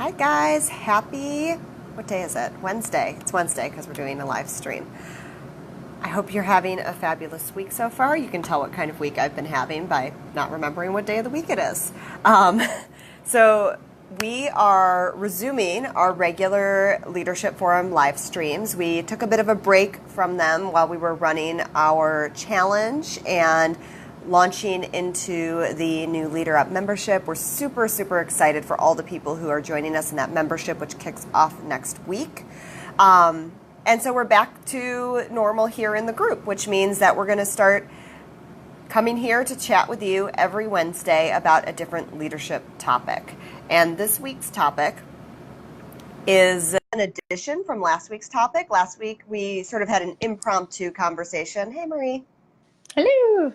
Hi guys, what day is it? Wednesday. It's Wednesday because we're doing a live stream. I hope you're having a fabulous week so far. You can tell what kind of week I've been having by not remembering what day of the week it is. Um, so we are resuming our regular Leadership Forum live streams. We took a bit of a break from them while we were running our challenge and launching into the new Leader Up membership. We're super, super excited for all the people who are joining us in that membership, which kicks off next week. And so we're back to normal here in the group, which means that we're going to start coming here to chat with you every Wednesday about a different leadership topic. And this week's topic is an addition from last week's topic. Last week we sort of had an impromptu conversation. Hey, Marie. Hello.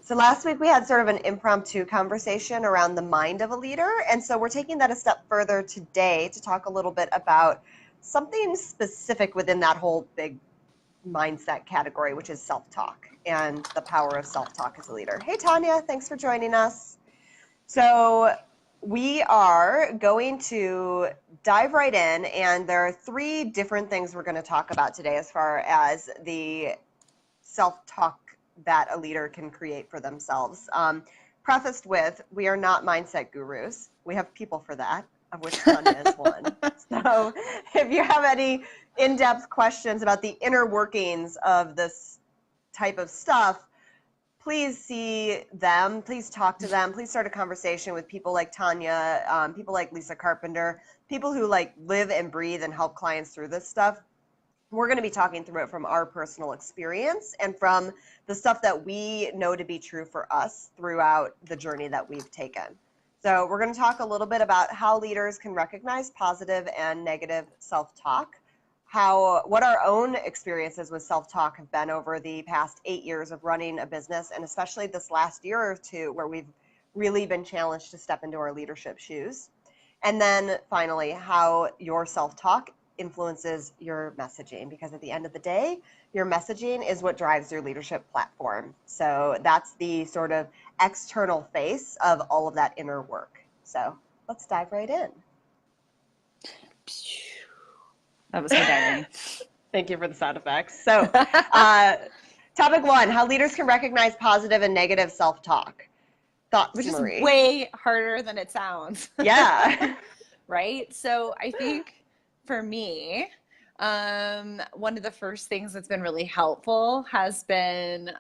So last week we had sort of an impromptu conversation around the mind of a leader. And so we're taking that a step further today to talk a little bit about something specific within that whole big mindset category, which is self-talk and the power of self-talk as a leader. Hey, Tanya, thanks for joining us. So we are going to dive right in, and there are three different things we're going to talk about today as far as the self-talk that a leader can create for themselves. Prefaced with, we are not mindset gurus. We have people for that, of which Tanya is one. So if you have any in-depth questions about the inner workings of this type of stuff, please see them, please talk to them, please start a conversation with people like Tanya, people like Lisa Carpenter, people who like live and breathe and help clients through this stuff. We're going to be talking through it from our personal experience and from the stuff that we know to be true for us throughout the journey that we've taken. So we're going to talk a little bit about how leaders can recognize positive and negative self-talk, what our own experiences with self-talk have been over the past 8 years of running a business, and especially this last year or two where we've really been challenged to step into our leadership shoes. And then finally, how your self-talk influences your messaging, because at the end of the day, your messaging is what drives your leadership platform. So that's the sort of external face of all of that inner work. So let's dive right in. That was my diary. Thank you for the sound effects. So topic one, how leaders can recognize positive and negative self-talk. Thoughts, Which is Marie? way harder than it sounds. Yeah. Right? So I think for me, one of the first things that's been really helpful has been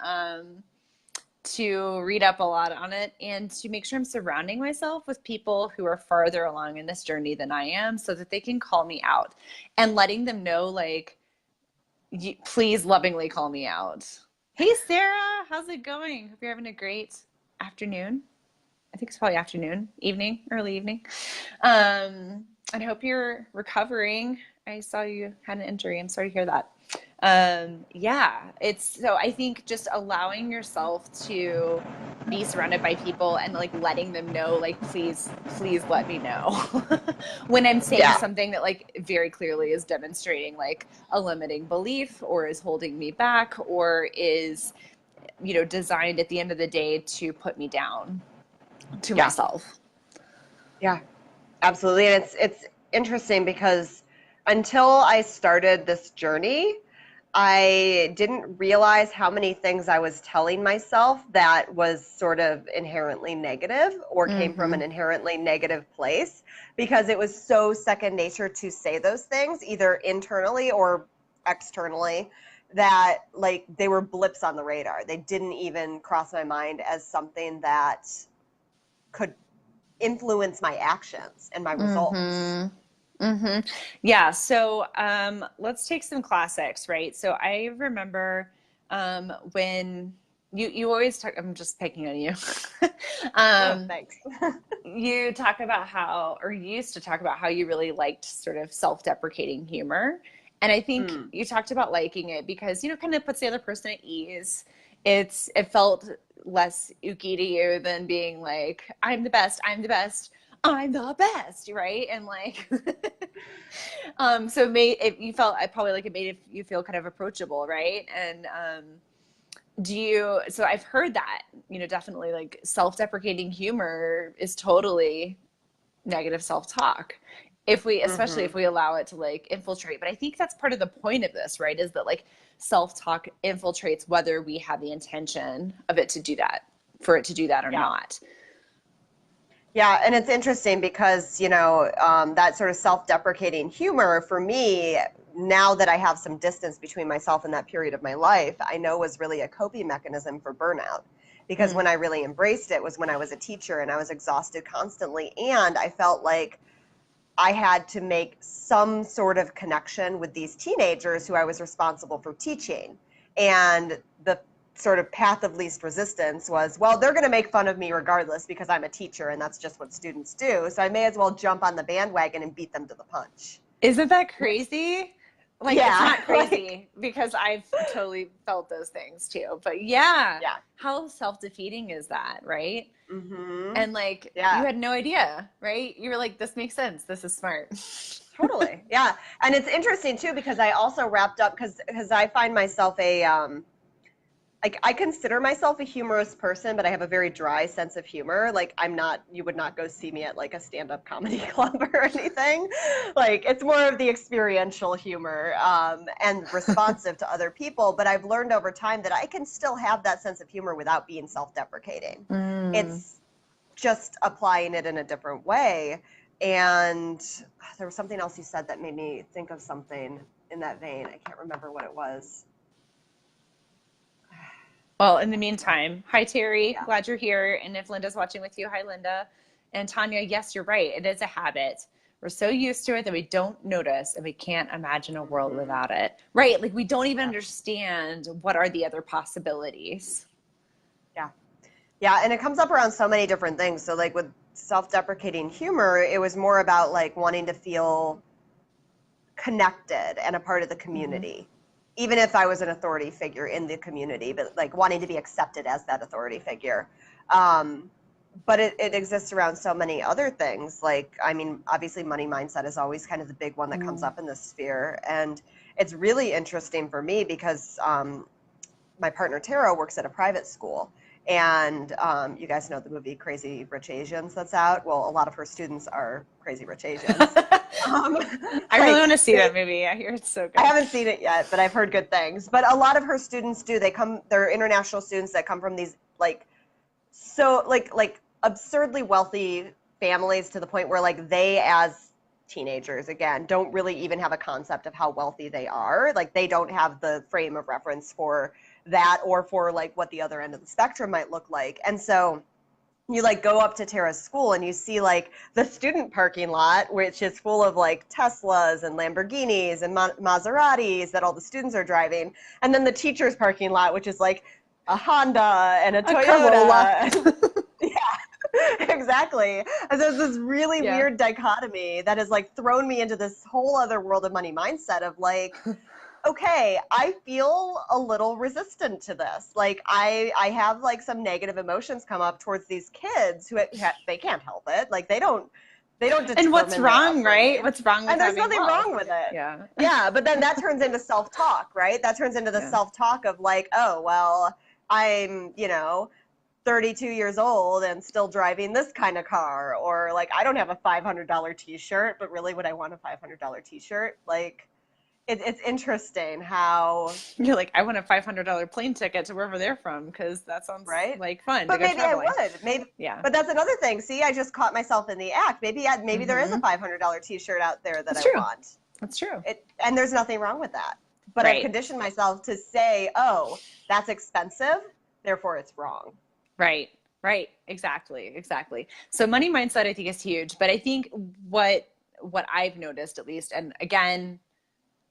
to read up a lot on it and to make sure I'm surrounding myself with people who are farther along in this journey than I am so that they can call me out and letting them know, like, please lovingly call me out. Hey, Sarah, how's it going? Hope you're having a great afternoon. I think it's probably afternoon, evening, early evening. And I hope you're recovering. I saw you had an injury. I'm sorry to hear that. Yeah, so I think just allowing yourself to be surrounded by people and like letting them know, like, please let me know when I'm saying something that like very clearly is demonstrating like a limiting belief or is holding me back or is, designed at the end of the day to put me down to myself. Yeah, absolutely. And it's interesting because until I started this journey, I didn't realize how many things I was telling myself that was sort of inherently negative or came from an inherently negative place, because it was so second nature to say those things, either internally or externally, that like they were blips on the radar. They didn't even cross my mind as something that could influence my actions and my results. Yeah. So let's take some classics, right? So I remember when you always talk, I'm just picking on you. Oh, thanks. You talk about how, or you used to talk about how you really liked sort of self-deprecating humor. And I think you talked about liking it because, kind of puts the other person at ease. It felt less ooky to you than being like, I'm the best, I'm the best, I'm the best, right? And like, so I probably like it made you feel kind of approachable, right? And so I've heard that, definitely like self-deprecating humor is totally negative self-talk if we, especially Mm-hmm. if we allow it to like infiltrate. But I think that's part of the point of this, right? Is that like self-talk infiltrates whether we have the intention of it to do that, for it to do that or Yeah. not. Yeah, and it's interesting because, that sort of self-deprecating humor for me, now that I have some distance between myself and that period of my life, I know was really a coping mechanism for burnout. Because Mm. when I really embraced it was when I was a teacher and I was exhausted constantly, and I felt like I had to make some sort of connection with these teenagers who I was responsible for teaching. And the sort of path of least resistance was, well, they're going to make fun of me regardless because I'm a teacher and that's just what students do. So I may as well jump on the bandwagon and beat them to the punch. Isn't that Which, crazy? Like, it's yeah, not crazy because I've totally felt those things too. But yeah, yeah. how self-defeating is that, right? Mm-hmm. And like, you Yeah. had no idea, right? You were like, this makes sense. This is smart. Totally. Yeah. And it's interesting too because I also wrapped up because I find myself like I consider myself a humorous person, but I have a very dry sense of humor. Like you would not go see me at like a stand-up comedy club or anything. Like it's more of the experiential humor and responsive to other people. But I've learned over time that I can still have that sense of humor without being self-deprecating. Mm. It's just applying it in a different way. And there was something else you said that made me think of something in that vein. I can't remember what it was. Well, in the meantime, hi Terry, Yeah. glad you're here. And if Linda's watching with you, hi Linda. And Tanya, yes, you're right. It is a habit. We're so used to it that we don't notice and we can't imagine a world Mhm. without it. Right? Like we don't even Yeah. understand what are the other possibilities. Yeah. Yeah, and it comes up around so many different things. So like with self-deprecating humor, it was more about like wanting to feel connected and a part of the Mm-hmm. community. Even if I was an authority figure in the community, but like wanting to be accepted as that authority figure. Um, but it exists around so many other things. Like, I mean, obviously money mindset is always kind of the big one that comes Mm. up in this sphere. And it's really interesting for me because my partner Tara works at a private school. And you guys know the movie Crazy Rich Asians that's out. Well, a lot of her students are Crazy Rich Asians. Um, I really want like to see that movie. I hear it's so I good. haven't seen it yet, but I've heard good things. But a lot of her students do. They're international students that come from these like absurdly wealthy families to the point where like they as teenagers again don't really even have a concept of how wealthy they are. Like they don't have the frame of reference for that or for like what the other end of the spectrum might look like. And so you like go up to Tara's school and you see like the student parking lot, which is full of like Teslas and Lamborghinis and Maseratis that all the students are driving. And then the teacher's parking lot, which is like a Honda and a A Corolla. Toyota. Yeah, exactly. And so there's this really Yeah. weird dichotomy that has like thrown me into this whole other world of money mindset of like, okay, I feel a little resistant to this. Like I have like some negative emotions come up towards these kids who they can't help it. Like they don't And what's determine their wrong, right? upbringing. What's wrong with And there's having nothing wealth? wrong with it. Yeah. Yeah, but then that turns into self-talk, right? That turns into the Yeah. self-talk of like, oh, well, I'm, 32 years old and still driving this kind of car, or like I don't have a $500 t-shirt, but really would I want a $500 t-shirt? Like it's interesting how, You're like, I want a $500 plane ticket to wherever they're from because that sounds right? like fun to But go maybe I traveling. would. Maybe, Yeah. but that's another thing. See, I just caught myself in the act. Maybe there is a Mm-hmm. $500 t-shirt out there that That's I true. want. That's true. And there's nothing wrong with that. But I've Right. conditioned myself to say, oh, that's expensive, therefore it's wrong. Right. Right. Exactly. Exactly. So money mindset, I think, is huge. But I think what I've noticed, at least, and again,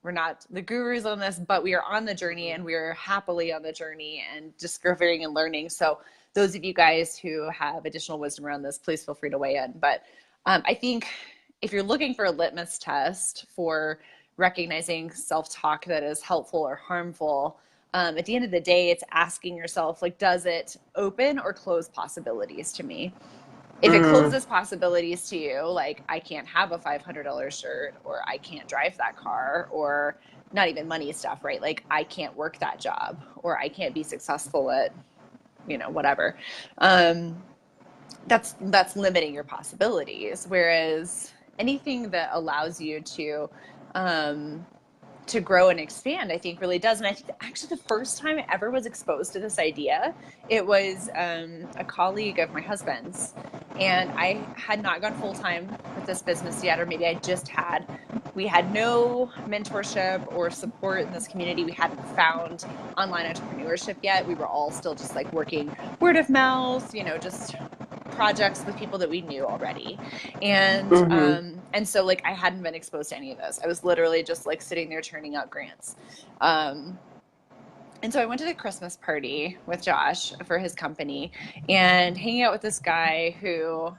we're not the gurus on this, but we are on the journey and we are happily on the journey and discovering and learning. So those of you guys who have additional wisdom around this, please feel free to weigh in. But I think if you're looking for a litmus test for recognizing self-talk that is helpful or harmful, at the end of the day, it's asking yourself, like, does it open or close possibilities to me? If it closes possibilities to you, like I can't have a $500 shirt, or I can't drive that car, or not even money stuff, right? Like I can't work that job, or I can't be successful at, whatever. Um, that's limiting your possibilities. Whereas anything that allows you um, to grow and expand, I think really does. And I think actually the first time I ever was exposed to this idea, it was a colleague of my husband's. And I had not gone full time with this business yet, or maybe I just had. We had no mentorship or support in this community. We hadn't found online entrepreneurship yet. We were all still just like working word of mouth, just projects with people that we knew already. And so like I hadn't been exposed to any of those. I was literally just like sitting there turning out grants. And so I went to the Christmas party with Josh for his company and hanging out with this guy who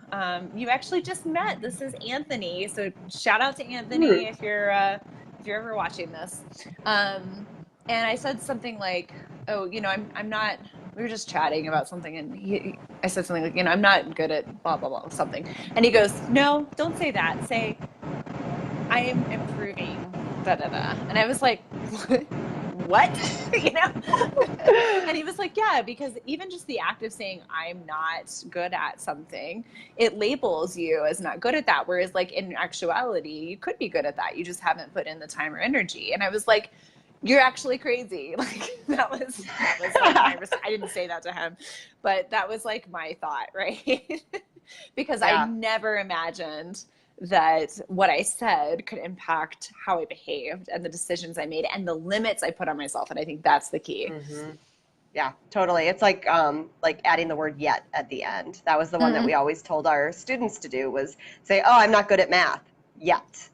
you actually just met. This is Anthony. So shout out to Anthony if you're ever watching this. And I said something like, "Oh, I'm not." We were just chatting about something, and I said something like, "I'm not good at blah blah blah something," and he goes, "No, don't say that. Say I am improving." Da da da. And I was like, what? And he was like, yeah, because even just the act of saying I'm not good at something, it labels you as not good at that. Whereas like in actuality, you could be good at that. You just haven't put in the time or energy. And I was like, you're actually crazy. Like that was like I didn't say that to him, but that was like my thought, right? Because I never imagined that what I said could impact how I behaved and the decisions I made and the limits I put on myself. And I think that's the key. Mm-hmm. Yeah, totally. It's like adding the word yet at the end. That was the one that we always told our students to do, was say, oh, I'm not good at math yet.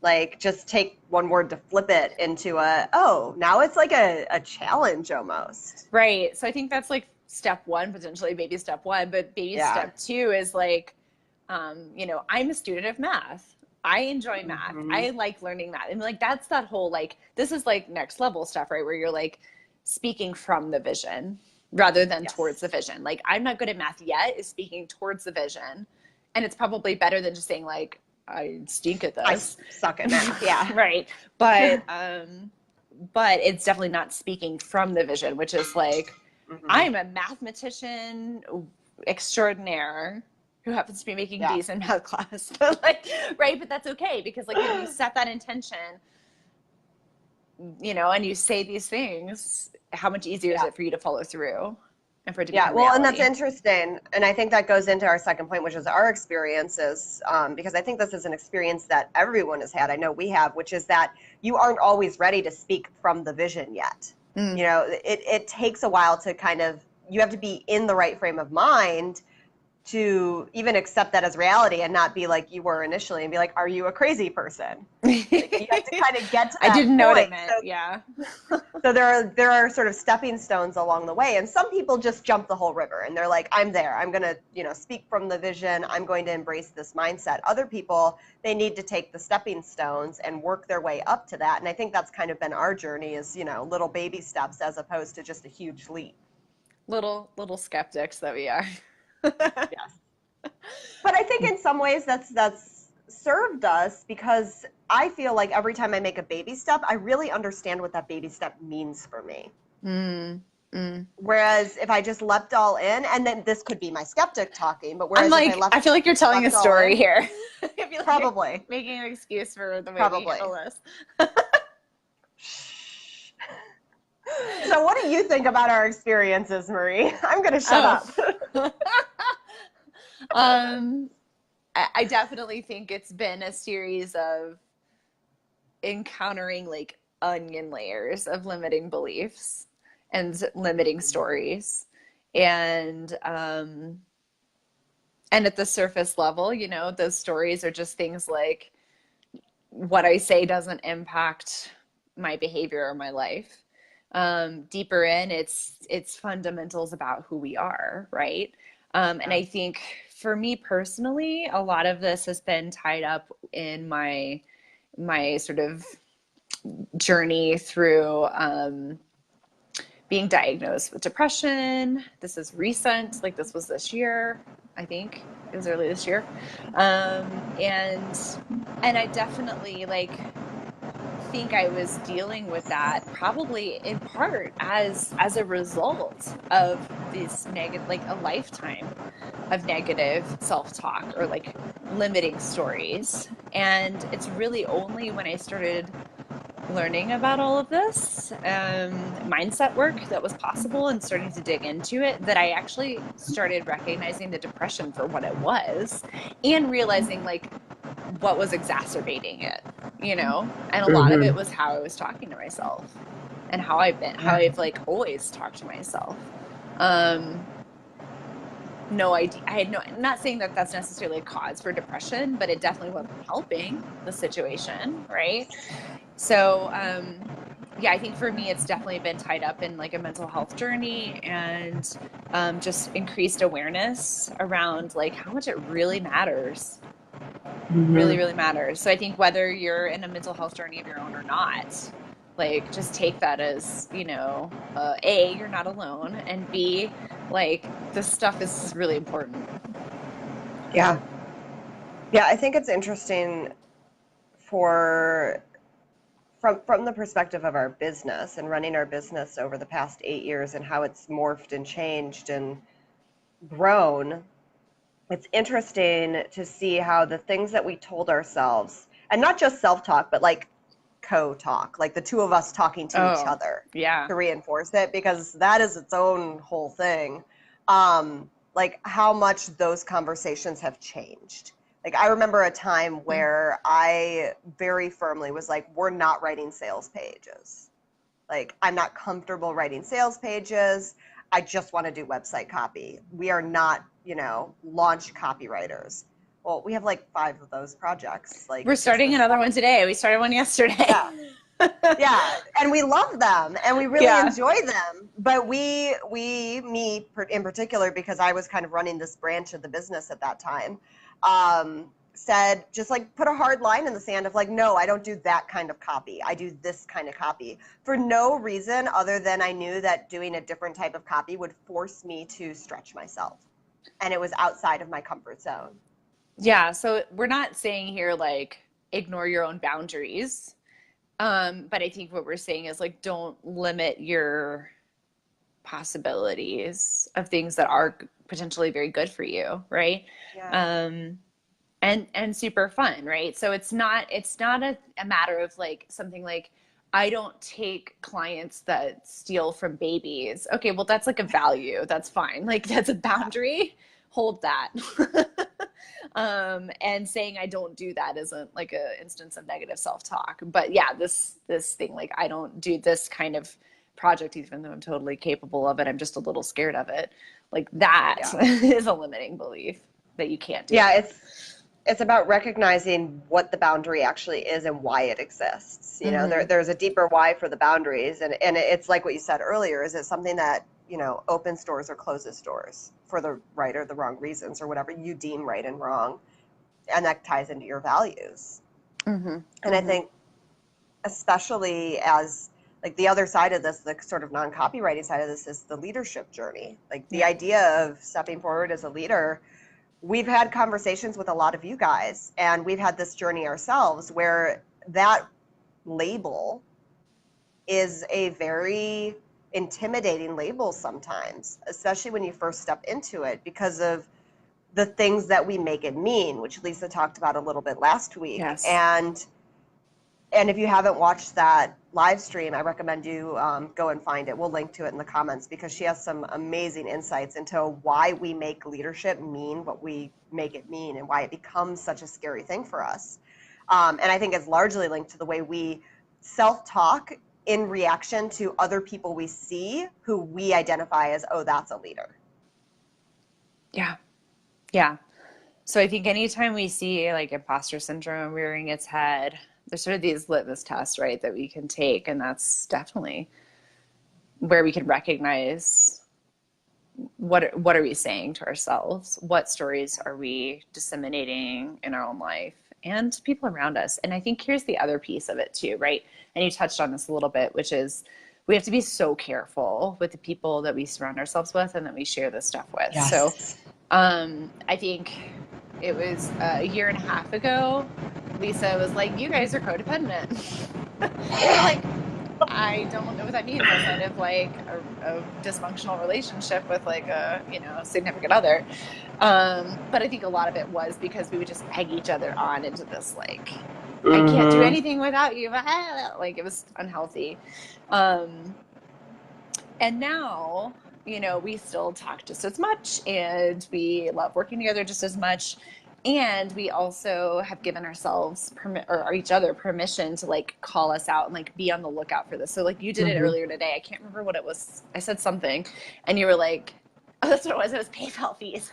Like just take one word to flip it into now it's like a challenge almost. Right. So I think that's like step one, potentially baby step one, but baby step two is like, I'm a student of math. I enjoy math. I like learning math. And like, that's that whole, like, this is like next level stuff, right? Where you're like speaking from the vision rather than towards the vision. Like, I'm not good at math yet is speaking towards the vision. And it's probably better than just saying like, I stink at this. I suck at math. Yeah. Right. But it's definitely not speaking from the vision, which is like, I'm a mathematician extraordinaire who happens to be making D's in math class. But like, right, but that's okay, because like when you set that intention, and you say these things, how much easier is it for you to follow through and for it to become reality? And that's interesting. And I think that goes into our second point, which is our experiences, because I think this is an experience that everyone has had. I know we have, which is that you aren't always ready to speak from the vision yet. It takes a while to you have to be in the right frame of mind to even accept that as reality and not be like you were initially and be like, are you a crazy person? Like, you have to kind of get to that I didn't know point. what it meant. So there are sort of stepping stones along the way. And some people just jump the whole river and they're like, I'm there. I'm going to, speak from the vision. I'm going to embrace this mindset. Other people, they need to take the stepping stones and work their way up to that. And I think that's kind of been our journey is, little baby steps as opposed to just a huge leap. Little skeptics that we are. Yes. But I think in some ways that's served us, because I feel like every time I make a baby step, I really understand what that baby step means for me. Whereas if I just leapt all in, and then this could be my skeptic talking, but whereas I feel like you're telling a story here. I feel like probably making an excuse for the way we handle this. So what do you think about our experiences, Marie? I'm going to shut up. I definitely think it's been a series of encountering like onion layers of limiting beliefs and limiting stories. And at the surface level, those stories are just things like what I say doesn't impact my behavior or my life. Deeper in, it's fundamentals about who we are, right? And I think for me personally, a lot of this has been tied up in my sort of journey through being diagnosed with depression. This is recent, like this was this year, I think it was early this year. And I definitely like think I was dealing with that probably in part as a result of this negative, like a lifetime of negative self-talk or like limiting stories. And it's really only when I started learning about all of this mindset work that was possible and starting to dig into it that I actually started recognizing the depression for what it was and realizing like what was exacerbating it, you know? And a lot of it was how I was talking to myself and how I've like always talked to myself. No idea. I'm not saying that that's necessarily a cause for depression, but it definitely wasn't helping the situation, right? So, yeah, I think for me, it's definitely been tied up in like a mental health journey and just increased awareness around like how much it really matters. Really, really matters. So I think whether you're in a mental health journey of your own or not, like just take that as, you know, A, you're not alone, and B, like this stuff is really important. Yeah. Yeah, I think it's interesting for from the perspective of our business and running our business over the past 8 years and how it's morphed and changed and grown. It's interesting to see how the things that we told ourselves, and not just self-talk, but like co-talk, like the two of us talking to each other Yeah. to reinforce it, because that is its own whole thing. Like how much those conversations have changed. Like I remember a time where I very firmly was like, we're not writing sales pages. Like I'm not comfortable writing sales pages. I just want to do website copy. We are not, you know, launch copywriters. Well, we have like 5 of those projects. Like We're starting another one today. We started one yesterday. Yeah. Yeah, and we love them and we really enjoy them. But me in particular, because I was kind of running this branch of the business at that time, said just like put a hard line in the sand of like, no, I don't do that kind of copy. I do this kind of copy for no reason other than I knew that doing a different type of copy would force me to stretch myself. And it was outside of my comfort zone. Yeah. So we're not saying here like ignore your own boundaries. But I think what we're saying is like don't limit your possibilities of things that are potentially very good for you, right? Yeah. And super fun, right? So it's not a matter of like something like I don't take clients that steal from babies. Okay, well that's like a value. That's fine. Like that's a boundary. Hold that. And saying I don't do that isn't like a instance of negative self-talk. But yeah, this thing like I don't do this kind of project even though I'm totally capable of it. I'm just a little scared of it. Like that is a limiting belief that you can't do. Yeah, it's about recognizing what the boundary actually is and why it exists. You know, there's a deeper why for the boundaries, and it's like what you said earlier. Is it something that, you know, opens doors or closes doors for the right or the wrong reasons or whatever you deem right and wrong, and that ties into your values. And I think, especially as like the other side of this, the sort of non-copywriting side of this is the leadership journey. Like the idea of stepping forward as a leader. We've had conversations with a lot of you guys, and we've had this journey ourselves where that label is a very intimidating label sometimes, especially when you first step into it, because of the things that we make it mean, which Lisa talked about a little bit last week. Yes. And if you haven't watched that live stream, I recommend you go and find it. We'll link to it in the comments because she has some amazing insights into why we make leadership mean what we make it mean and why it becomes such a scary thing for us. And I think it's largely linked to the way we self-talk in reaction to other people we see who we identify as, oh, that's a leader. Yeah. Yeah. So I think anytime we see like imposter syndrome rearing its head, there's sort of these litmus tests, right, that we can take. And that's definitely where we can recognize what are we saying to ourselves? What stories are we disseminating in our own life and to people around us? And I think here's the other piece of it too, right? And you touched on this a little bit, which is we have to be so careful with the people that we surround ourselves with and that we share this stuff with. Yes. So I think it was a year and a half ago, Lisa was like, you guys are codependent. And you're like, I don't know what that means outside of like a dysfunctional relationship with like a, you know, significant other. But I think a lot of it was because we would just egg each other on into this like, I can't do Mm-hmm. anything without you. Like it was unhealthy. Um, and now, you know, we still talk just as much and we love working together just as much. And we also have given ourselves permit or each other permission to like call us out and like be on the lookout for this. So like you did it Mm-hmm. earlier today. I can't remember what it was. I said something and you were like, oh, that's what it was. It was PayPal fees.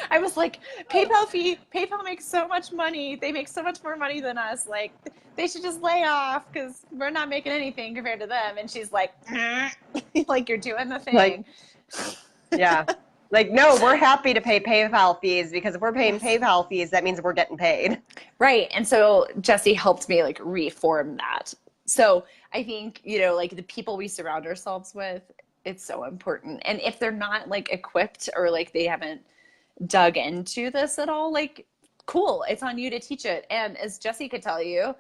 I was like, PayPal makes so much money. They make so much more money than us. Like they should just lay off because we're not making anything compared to them. And she's like, like you're doing the Like, thing. yeah. Like, no, we're happy to pay PayPal fees because if we're paying Yes. PayPal fees, that means we're getting paid. Right. And so Jesse helped me like reform that. So I think, you know, like the people we surround ourselves with, it's so important. And if they're not like equipped or like they haven't dug into this at all, like, cool, it's on you to teach it. And as Jesse could tell you,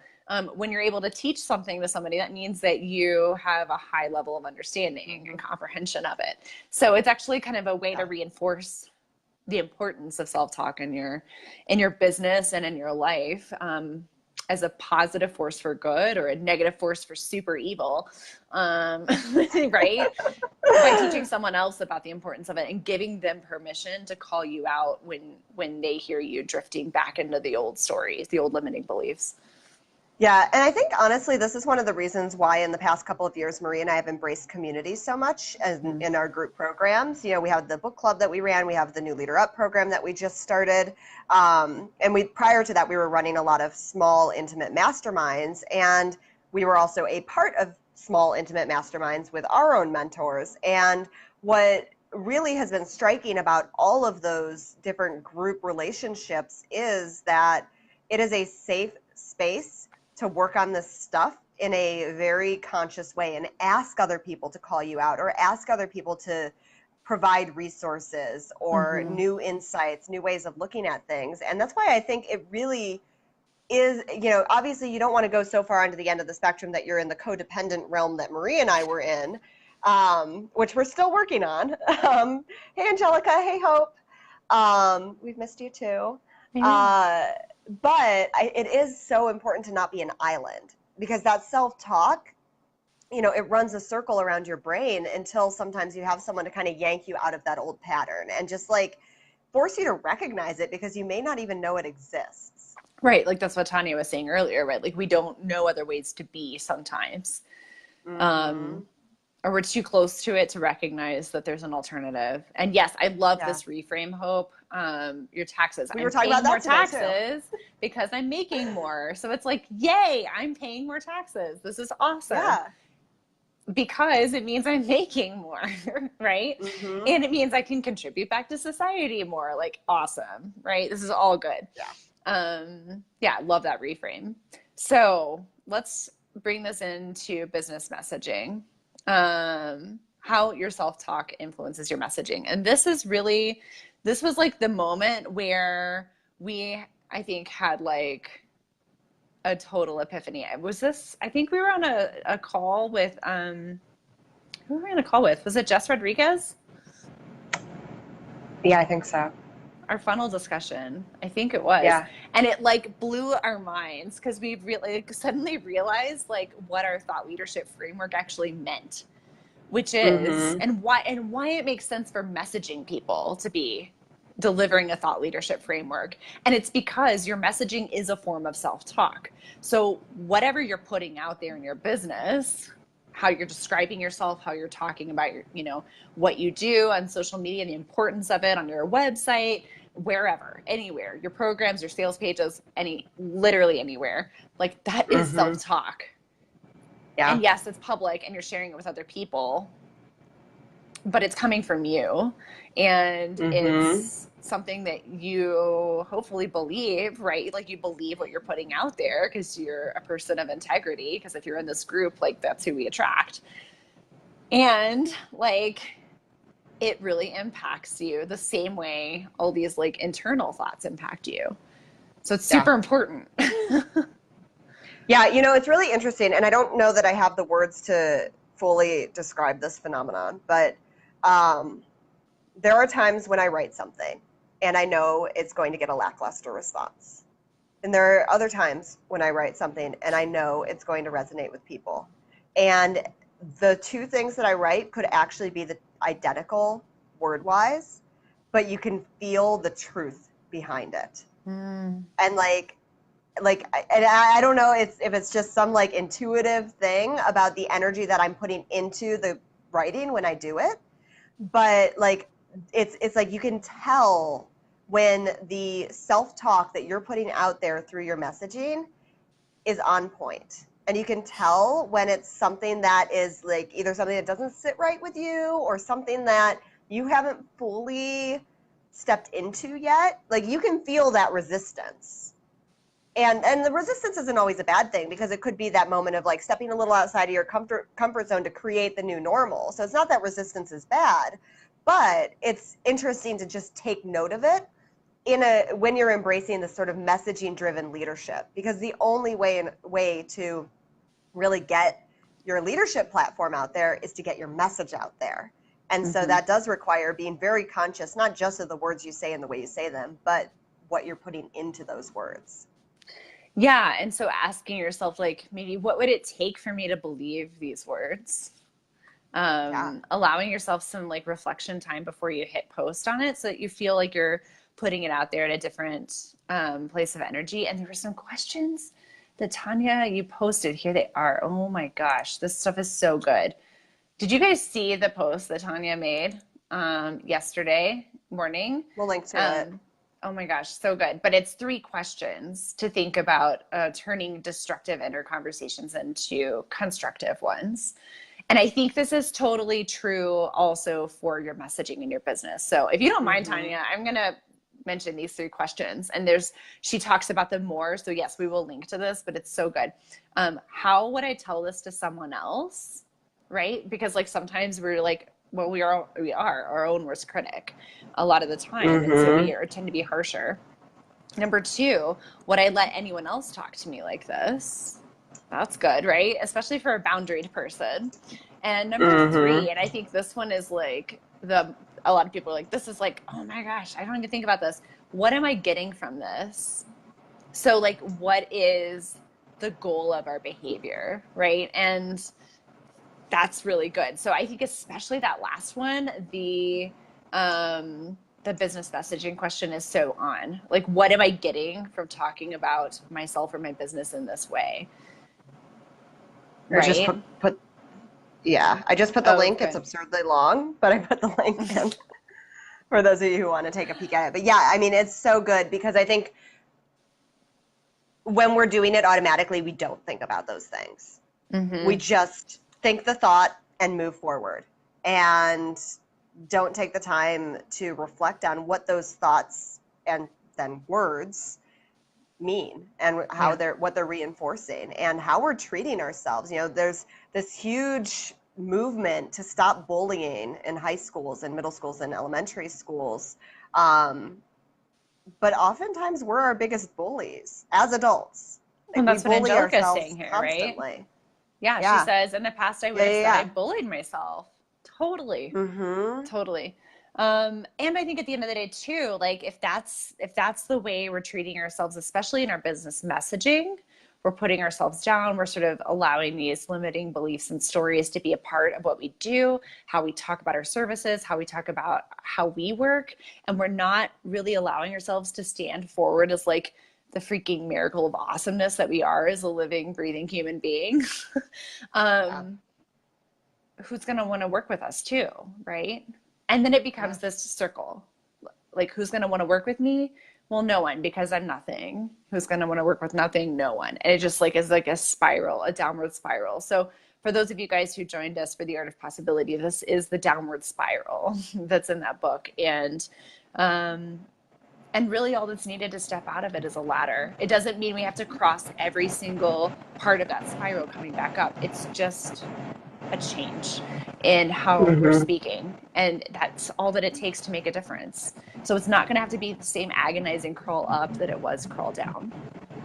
when you're able to teach something to somebody, that means that you have a high level of understanding and comprehension of it. So it's actually kind of a way to Yeah. reinforce the importance of self-talk in your business and in your life, as a positive force for good or a negative force for super evil, right? By teaching someone else about the importance of it and giving them permission to call you out when they hear you drifting back into the old stories, the old limiting beliefs. Yeah, and I think honestly, this is one of the reasons why in the past couple of years, Marie and I have embraced community so much in our group programs. You know, we have the book club that we ran, we have the New Leader Up program that we just started, and we prior to that we were running a lot of small, intimate masterminds, and we were also a part of small, intimate masterminds with our own mentors. And what really has been striking about all of those different group relationships is that it is a safe space to work on this stuff in a very conscious way and ask other people to call you out or ask other people to provide resources or Mm-hmm. new insights, new ways of looking at things. And that's why I think it really is, you know, obviously you don't want to go so far onto the end of the spectrum that you're in the codependent realm that Marie and I were in, which we're still working on. Hey, Angelica. Hey, Hope. We've missed you too. I know. Uh, but it is so important to not be an island because that self-talk, you know, it runs a circle around your brain until sometimes you have someone to kind of yank you out of that old pattern and just like force you to recognize it because you may not even know it exists. Right. Like that's what Tanya was saying earlier, right? Like we don't know other ways to be sometimes. Mm-hmm. Um, or we're too close to it to recognize that there's an alternative. And yes, I love Yeah. this reframe, Hope. Your taxes. We I'm were talking about paying more that today too. taxes because I'm making more. So it's like, yay, I'm paying more taxes. This is awesome Yeah. because it means I'm making more, right? Mm-hmm. And it means I can contribute back to society more. Like, awesome, right? This is all good. Yeah. Yeah, love that reframe. So let's bring this into business messaging. How your self-talk influences your messaging. And this was like the moment where we, I think, had like a total epiphany. Was this, I think we were on a call with, who were we on a call with? Was it Jess Rodriguez? Yeah, I think so. Our funnel discussion. I think it was. Yeah. And it like blew our minds because we really like, suddenly realized like what our thought leadership framework actually meant, which is Mm-hmm. and why it makes sense for messaging people to be delivering a thought leadership framework. And it's because your messaging is a form of self-talk. So whatever you're putting out there in your business, how you're describing yourself, how you're talking about your, you know, what you do on social media, the importance of it on your website, wherever, anywhere, your programs, your sales pages, literally anywhere, like that is Mm-hmm. self-talk. Yeah. And yes, it's public and you're sharing it with other people, but it's coming from you. And Mm-hmm. it's something that you hopefully believe, right? Like you believe what you're putting out there because you're a person of integrity. Because if you're in this group, like that's who we attract. And like it really impacts you the same way all these like internal thoughts impact you. So it's Yeah. super important. Yeah, it's really interesting, and I don't know that I have the words to fully describe this phenomenon, but um, there are times when I write something and I know it's going to get a lackluster response. And there are other times when I write something and I know it's going to resonate with people. And the two things that I write could actually be the identical word wise, but you can feel the truth behind it. And and I don't know if it's just some like intuitive thing about the energy that I'm putting into the writing when I do it, but like it's like you can tell when the self-talk that you're putting out there through your messaging is on point. And you can tell when it's something that is like either something that doesn't sit right with you or something that you haven't fully stepped into yet. Like you can feel that resistance. And the resistance isn't always a bad thing because it could be that moment of like stepping a little outside of your comfort zone to create the new normal. So it's not that resistance is bad, but it's interesting to just take note of it when you're embracing this sort of messaging driven leadership, because the only way to really get your leadership platform out there is to get your message out there. And so that does require being very conscious, not just of the words you say and the way you say them, but what you're putting into those words. Yeah. And so asking yourself, like, maybe what would it take for me to believe these words? Yeah. Allowing yourself some like reflection time before you hit post on it so that you feel like you're putting it out there at a different place of energy. And there were some questions that Tanya, you posted. Here they are. Oh my gosh, this stuff is so good. Did you guys see the post that Tanya made yesterday morning? We'll link to it. Oh my gosh, so good. But it's 3 questions to think about turning destructive inner conversations into constructive ones. And I think this is totally true also for your messaging in your business. So if you don't mind, Tanya, I'm going to mention these 3 questions. And she talks about them more. So yes, we will link to this, but it's so good. How would I tell this to someone else? Right? Because like sometimes we're like, well, we are our own worst critic a lot of the time. And so we tend to be harsher. Number 2, would I let anyone else talk to me like this? That's good, right? Especially for a boundaried person. And number 3, and I think this one is like a lot of people are like, this is like, oh my gosh, I don't even think about this. What am I getting from this? So like, what is the goal of our behavior, right? And that's really good. So I think especially that last one, the business messaging question is so on. Like, what am I getting from talking about myself or my business in this way? Right. I just put the link. Good. It's absurdly long, but I put the link in for those of you who want to take a peek at it. But yeah, I mean, it's so good because I think when we're doing it automatically, we don't think about those things. We just think the thought and move forward and don't take the time to reflect on what those thoughts and then words mean and how what they're reinforcing and how we're treating ourselves. There's this huge movement to stop bullying in high schools and middle schools and elementary schools. But oftentimes we're our biggest bullies as adults. And that's what Angelica's saying here, constantly. Right? Yeah, she says, in the past I would have said I bullied myself. Totally. Totally. And I think at the end of the day too, like if that's the way we're treating ourselves, especially in our business messaging, we're putting ourselves down, we're sort of allowing these limiting beliefs and stories to be a part of what we do, how we talk about our services, how we talk about how we work, and we're not really allowing ourselves to stand forward as like the freaking miracle of awesomeness that we are as a living, breathing human being. Who's going to want to work with us too, right? And then it becomes this circle. Like, who's going to want to work with me? Well, no one, because I'm nothing. Who's going to want to work with nothing? No one. And it just like is like a spiral, a downward spiral. So for those of you guys who joined us for The Art of Possibility, this is the downward spiral that's in that book. And really all that's needed to step out of it is a ladder. It doesn't mean we have to cross every single part of that spiral coming back up. It's just a change in how we're speaking. And that's all that it takes to make a difference. So it's not going to have to be the same agonizing crawl up that it was crawl down.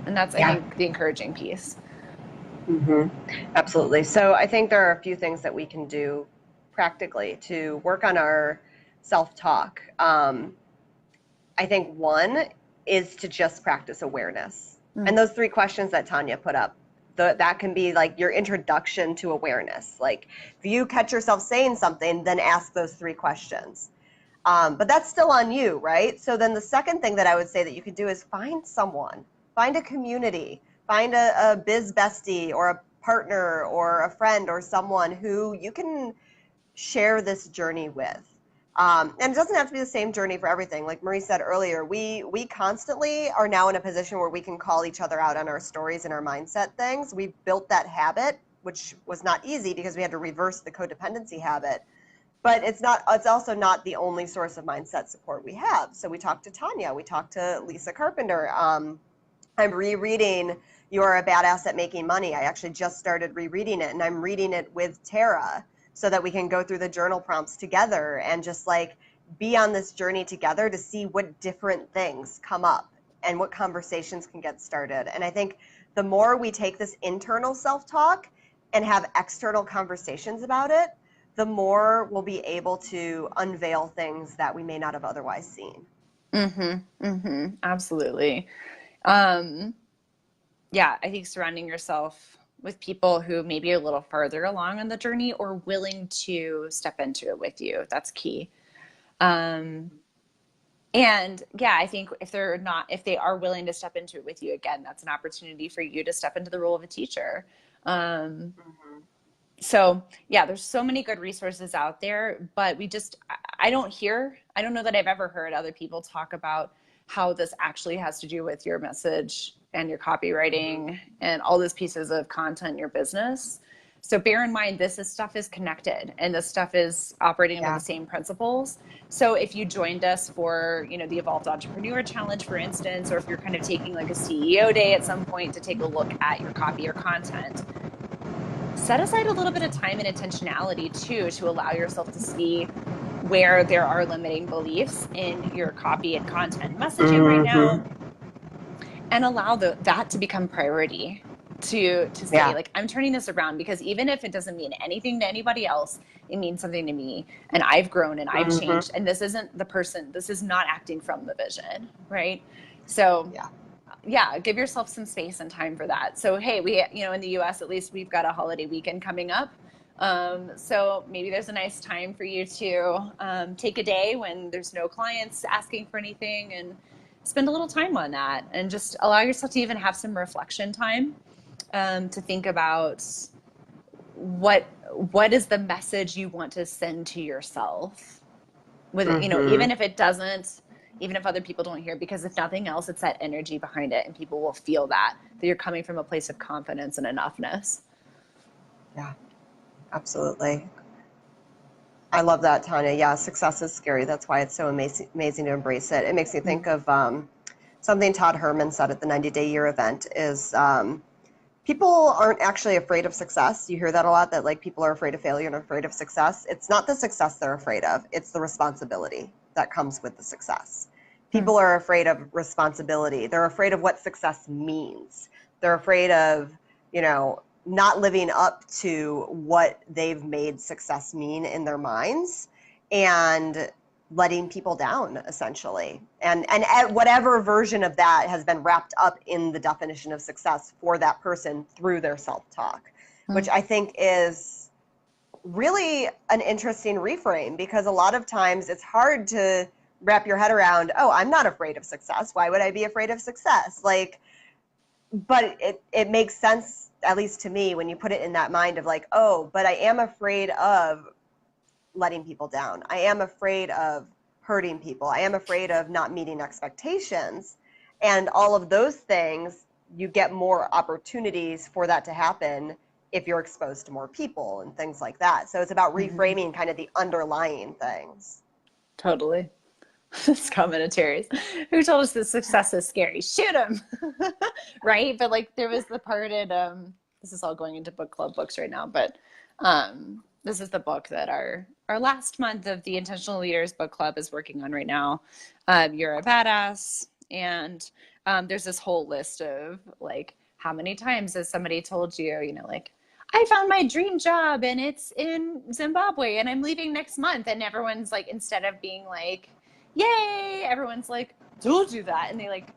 And that's, I think, the encouraging piece. Hmm. Absolutely. So I think there are a few things that we can do practically to work on our self-talk. I think one is to just practice awareness. And those three questions that Tanya put up, that can be like your introduction to awareness. Like if you catch yourself saying something, then ask those three questions. But that's still on you, right? So then the second thing that I would say that you could do is find someone, find a community, find a biz bestie or a partner or a friend or someone who you can share this journey with. And it doesn't have to be the same journey for everything. Like Marie said earlier, we constantly are now in a position where we can call each other out on our stories and our mindset things. We've built that habit, which was not easy because we had to reverse the codependency habit. But it's also not the only source of mindset support we have. So we talked to Tanya, we talked to Lisa Carpenter. I'm rereading You're a Badass at Making Money. I actually just started rereading it, and I'm reading it with Tara so that we can go through the journal prompts together and just like be on this journey together to see what different things come up and what conversations can get started. And I think the more we take this internal self-talk and have external conversations about it, the more we'll be able to unveil things that we may not have otherwise seen. Absolutely. Um, yeah, I think surrounding yourself with people who maybe are a little farther along on the journey or willing to step into it with you, that's key. Um, and yeah, I think if they are willing to step into it with you, again, that's an opportunity for you to step into the role of a teacher. Um, Mm-hmm. so yeah, there's so many good resources out there, but I don't know that I've ever heard other people talk about how this actually has to do with your message and your Mm-hmm. copywriting and all those pieces of content in your business. So bear in mind, stuff is connected and this stuff is operating under the Yeah. same principles. So if you joined us for, the Evolved Entrepreneur Challenge, for instance, or if you're kind of taking like a CEO day at some point to take a look at your copy or content, set aside a little bit of time and intentionality too to allow yourself to see where there are limiting beliefs in your copy and content messaging right now, Mm-hmm. and allow that to become priority, to say Yeah. like, I'm turning this around because even if it doesn't mean anything to anybody else, it means something to me, and I've grown and I've Mm-hmm. changed, and this is not acting from the vision, right? So Yeah. yeah, give yourself some space and time for that. So, hey, in the US, at least we've got a holiday weekend coming up. So maybe there's a nice time for you to take a day when there's no clients asking for anything and spend a little time on that and just allow yourself to even have some reflection time, to think about what what is the message you want to send to yourself with it, Mm-hmm. even if it doesn't, even if other people don't hear, because if nothing else, it's that energy behind it, and people will feel that you're coming from a place of confidence and enoughness. Yeah. Absolutely. I love that, Tanya. Yeah, success is scary. That's why it's so amazing to embrace it. It makes me think of something Todd Herman said at the 90-day year event is people aren't actually afraid of success. You hear that a lot, that like people are afraid of failure and afraid of success. It's not the success they're afraid of. It's the responsibility that comes with the success. Hmm. People are afraid of responsibility. They're afraid of what success means. They're afraid of, not living up to what they've made success mean in their minds and letting people down essentially. And whatever version of that has been wrapped up in the definition of success for that person through their self-talk, Hmm. which I think is really an interesting reframe, because a lot of times it's hard to wrap your head around, oh, I'm not afraid of success. Why would I be afraid of success? Like, but it makes sense, at least to me, when you put it in that mind of like, oh, but I am afraid of letting people down. I am afraid of hurting people. I am afraid of not meeting expectations. And all of those things, you get more opportunities for that to happen if you're exposed to more people and things like that. So it's about Mm-hmm. reframing kind of the underlying things. Totally. Scott Terry's, who told us that success is scary. Shoot him. Right? But like there was the part in this is all going into book club books right now, but this is the book that our last month of the Intentional Leaders book club is working on right now. You're a Badass, and there's this whole list of like How many times has somebody told you, you know, like, I found my dream job and it's in Zimbabwe and I'm leaving next month. And everyone's like, instead of being like, yay, everyone's like, don't do that. And they like,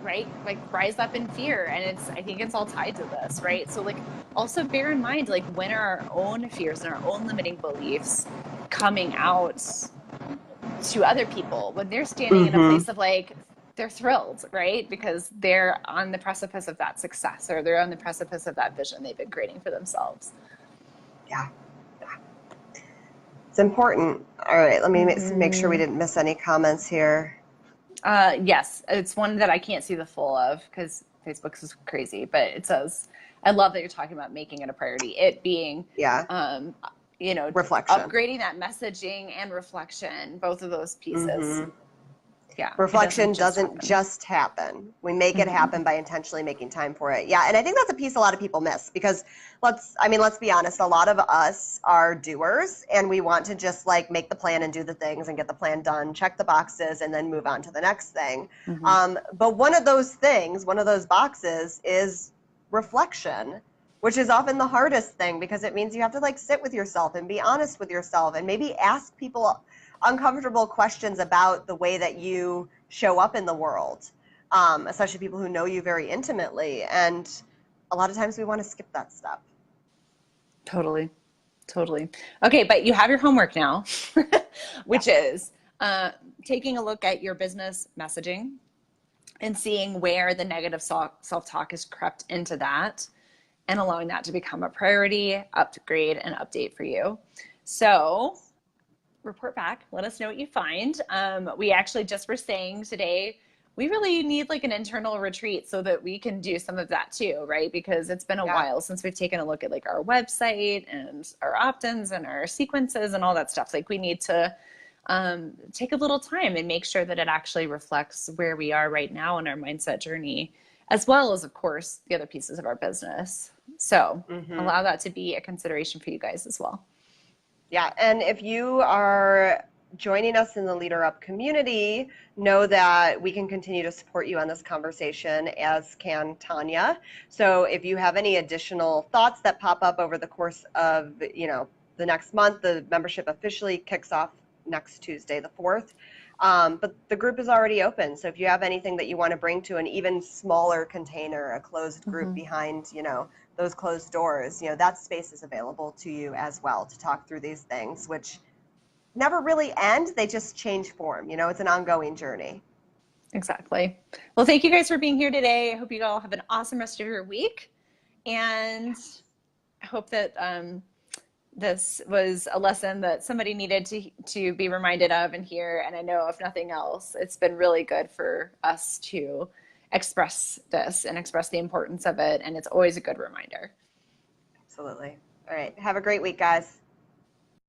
right, like rise up in fear. And it's, I think it's all tied to this, right? So like also bear in mind, like when are our own fears and our own limiting beliefs coming out to other people when they're standing in a place of like, they're thrilled, right? Because they're on the precipice of that success, or they're on the precipice of that vision they've been creating for themselves. Yeah. It's important. All right, let me make sure we didn't miss any comments here. Yes, it's one that I can't see the full of because Facebook is crazy, but it says, I love that you're talking about making it a priority. It being, you know, reflection, upgrading that messaging and reflection, both of those pieces. Yeah. Reflection doesn't just happen. We make it happen by intentionally making time for it. Yeah. And I think that's a piece a lot of people miss because let's be honest, a lot of us are doers and we want to just like make the plan and do the things and get the plan done, check the boxes, and then move on to the next thing. But one of those boxes is reflection, which is often the hardest thing because it means you have to like sit with yourself and be honest with yourself and maybe ask people uncomfortable questions about the way that you show up in the world, especially people who know you very intimately. And a lot of times we want to skip that step. Totally. Okay, but you have your homework now, which is taking a look at your business messaging and seeing where the negative self-talk has crept into that and allowing that to become a priority, upgrade, and update for you. So report back. Let us know what you find. We actually just were saying today, we really need like an internal retreat so that we can do some of that too, right? Because it's been a while since we've taken a look at like our website and our opt-ins and our sequences and all that stuff. Like we need to take a little time and make sure that it actually reflects where we are right now in our mindset journey, as well as, of course, the other pieces of our business. So allow that to be a consideration for you guys as well. Yeah, and if you are joining us in the Leader Up community, know that we can continue to support you on this conversation, as can Tanya. So if you have any additional thoughts that pop up over the course of, you know, the next month, the membership officially kicks off next Tuesday, the 4th. But the group is already open. So if you have anything that you want to bring to an even smaller container, a closed group behind, you know, those closed doors, you know, that space is available to you as well to talk through these things, which never really end. They just change form. You know, it's an ongoing journey. Exactly. Well, thank you guys for being here today. I hope you all have an awesome rest of your week. And I hope that this was a lesson that somebody needed to be reminded of and hear. And I know if nothing else, it's been really good for us to express this and express the importance of it. And it's always a good reminder. Absolutely. All right. Have a great week, guys.